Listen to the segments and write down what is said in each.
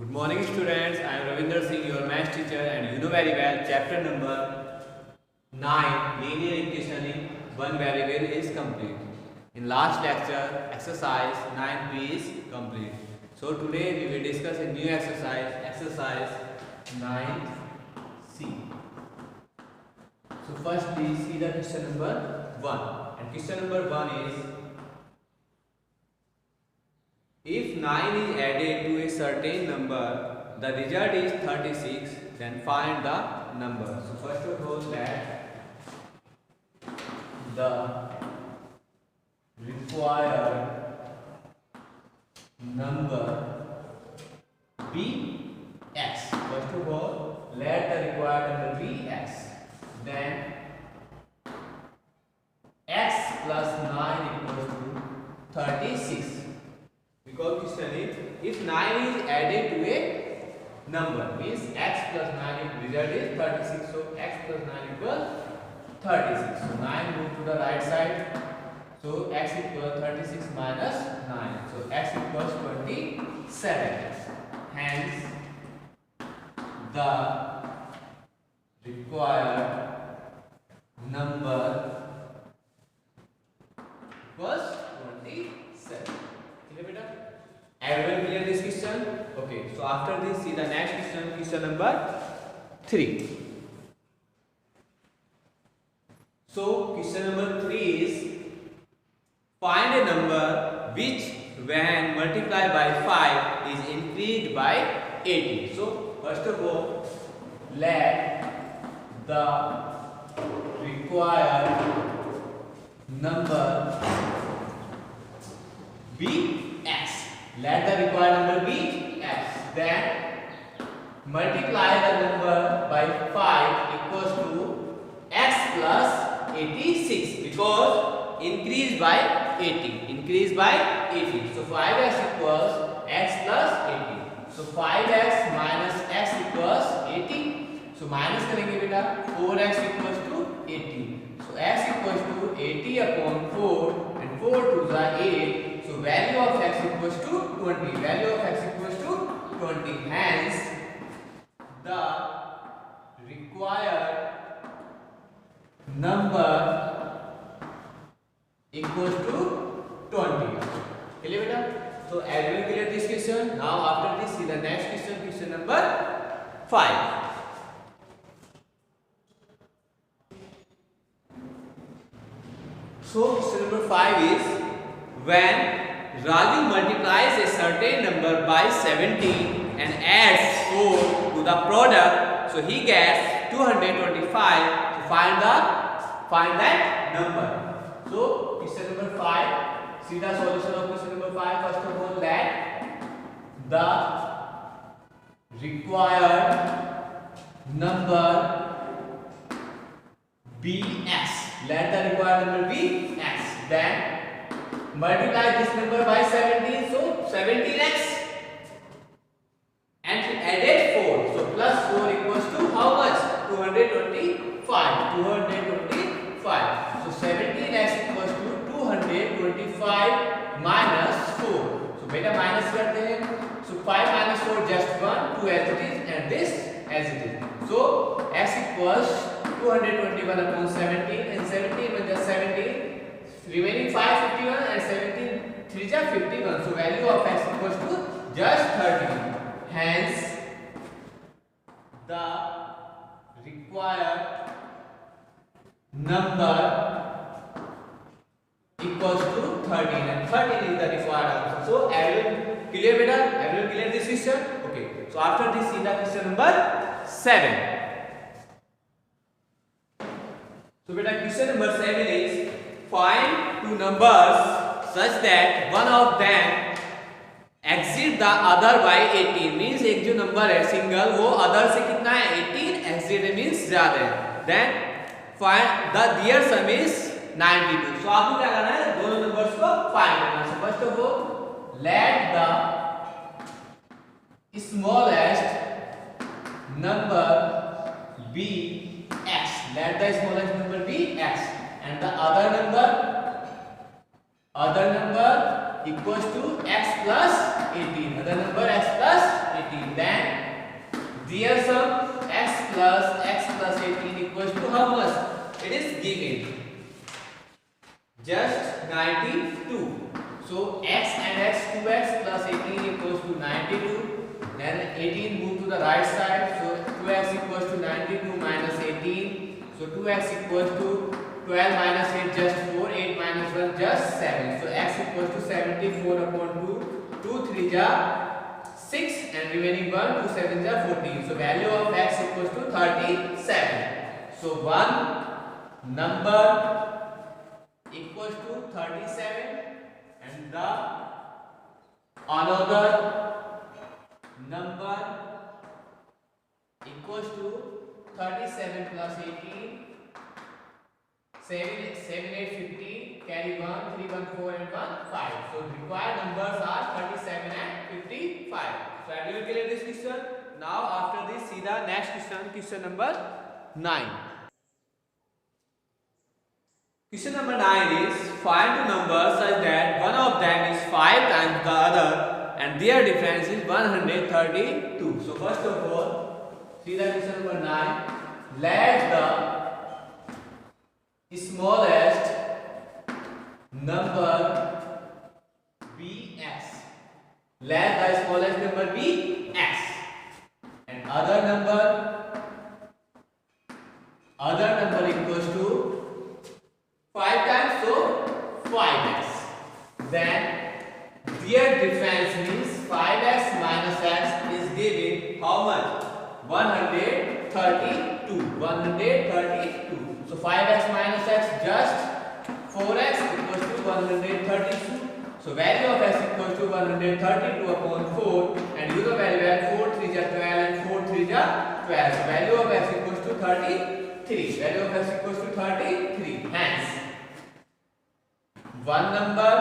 Good morning students, I am Ravinder Singh, your math teacher, and you know very well chapter number 9 linear equation in one variable is complete. In last lecture exercise 9b is complete. So today we will discuss a new exercise 9c. So first we see the question number 1, and question number 1 is, if 9 is added to a certain number, the result is 36, then find the number. So first of all, let the required number be x. First of all, let the required number be x. Then x plus 9 equals to 36. Because question is, if 9 is added to a number, means x plus 9 result is 36. So x plus 9 equals 36. So 9 move to the right side. So x equals 36 minus 9. So x equals 27. Hence the required number equals 27. Clear beta? Everyone clear this question? Okay. So after this, see the next question, question number 3. So question number 3 is, find a number which when multiplied by 5 is increased by 80. So first of all, let the required number be x. Let the required number be x. Then multiply the number by 5 equals to x plus 86, because increase by 80. Increase by 80. So 5x equals x plus 80. So 5x minus x equals 80. So minus करेंगे बेटा, 4x equals to 80. So x equals to 80 upon 4, and 4 to the 8. So value of x equals to 20. Value of x equals to 20. Hence the required number equals to 20. Clear beta? So everyone clear this question? Now after this, see the next question, question number 5. So question number 5 is, when Raju multiplies a certain number by 17 and adds 4 to the product, so he gets 225. So find that number. So question number 5. See the solution of question number 5. First of all, let the required number be x. Let the required number be x. Then multiply this number by 17. So 17x. And added 4. So plus 4 equals to how much? 225. 225. So 17x equals to 225 minus 4. So beta minus करते हैं. So 5 minus 4 just 1. 2 as it is, and this as it is. So x equals 221 upon 17, and 17 was just 17. Remaining 5 51, and 17 3 is 51. So value of x equals to just 30. Hence the required number equals to 13, and 13 is the required answer. So everyone clear beta? Everyone clear this question? Okay. So after this, see the question number 7. So beta, question number 7 is, find two numbers such that one of them exceed the other by 18. Means एक जो number है single, वो other से कितना है? 18. exceed means ज्यादा है. Then find the their sum is 92. So आपको क्या करना है? दोनों नंबर्स को फाइंड करना है. So first of all, let the smallest number be x. Let the smallest number be x, and the other number equals to x plus 18. Other number x plus 18. 2x plus 18 equals to 92. Then 18 move to the right side, so 2x equals to 92 minus 18. So 2x equals to 12 minus 8 just 4, 8 minus 1 just 7. So x equals to 74 upon 2. 2 3 ja 6 and remaining 1, 2 7 ja 14. So value of x equals to 37. So one number equals to 37 and the another number equals to 37 plus 18, 7 8 50, carry 1 3 1 4 and 1 5. So required numbers are 37 and 55. So are you clear this question? Now after this see the next question, question number 9. Question number 9 is find two numbers such that one of them is 5 times the other and their difference is 132. So first of all, see the question number 9. Let the smallest number be x. Let the smallest number be x and other number equals to 5 times, so 5x. Then their difference means 5x minus x is giving how much? 132. 132. So 5x minus x just 4x equals to 132. So value of x equals to 132 upon 4 and you know very well 4 3 ja 12 and 4 3 ja 12. So value of x equals to 33. Value of x equals to 33. Hence one number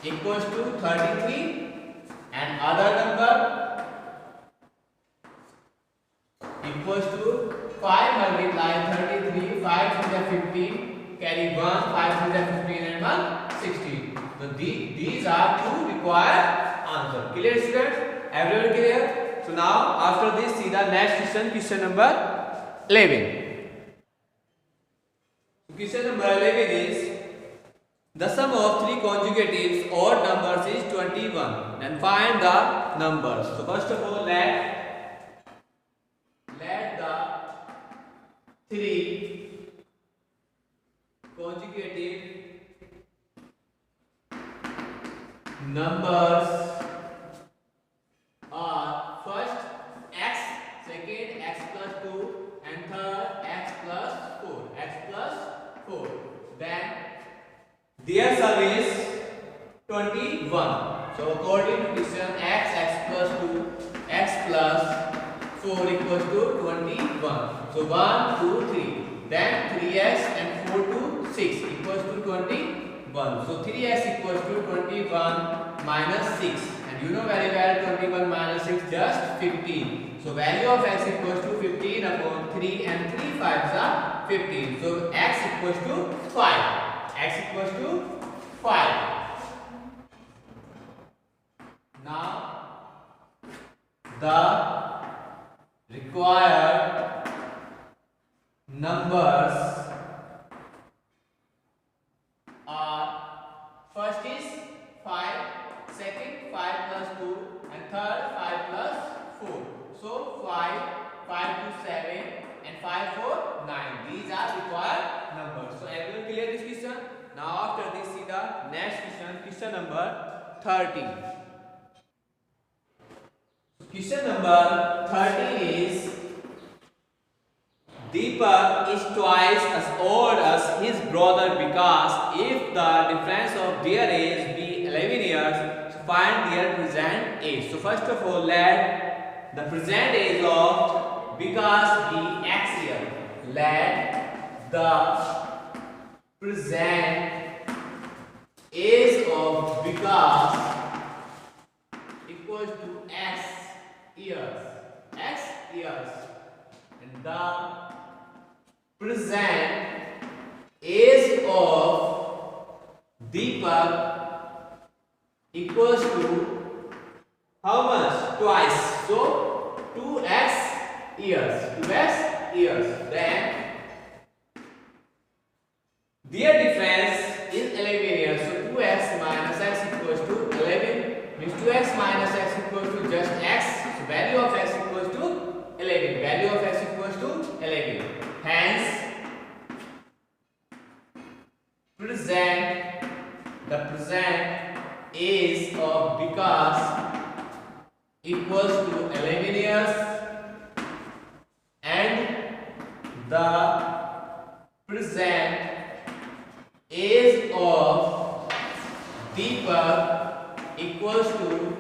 equals to 33 and other number equals to 5 multiply 33, 5 3 is 15, carry 1, 5 3 is 15 and 1 16. So these are two required answers. Clear students? Everyone clear? So now after this see the next question, question number 11. Question number 11 is the sum of three conjugatives odd numbers is 21 and find the numbers. So first of all let the three conjugative numbers are first x, second x plus 2 and third x plus 4. X plus 4. Then their sum is 21. So according to question x plus 2, x plus 4 equals to 21. So 1, 2, 3. Then 3x and 4 to 6 equals to 21. So 3x equals to 21 minus 6. And you know very well 21 minus 6 just 15. So value of x equals to 15 upon 3 and 3 5s are 15. So x equals to 5. X equals to 5. Now the required numbers are first is 5, second 5 plus 2 and third 5 plus 4. So 5, 5 to 7 and 5 4 9. These are required numbers. So everyone clear this question? Now after this see the next question, question number 13. Question number 13 is Deepak is twice as old as his brother because if the difference of their age be 11 years, find their present age. So first of all let the present age of Vikas be x year. Let the present age of Vikas equals to x years. X years. And the present age of Deepak equals to how much? Twice. So 2x years. 2x years. Then their difference is 11 years. So 2x minus then age of Vikas equals to 11 years and the present age of Deepak equals to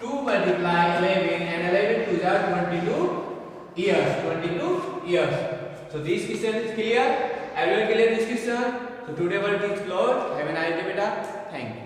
2 multiply 11 and 11 to the 22 years. 22 years. So this question is clear. Everyone clear this question? So today work is closed. Have a nice day, beta. Thank you.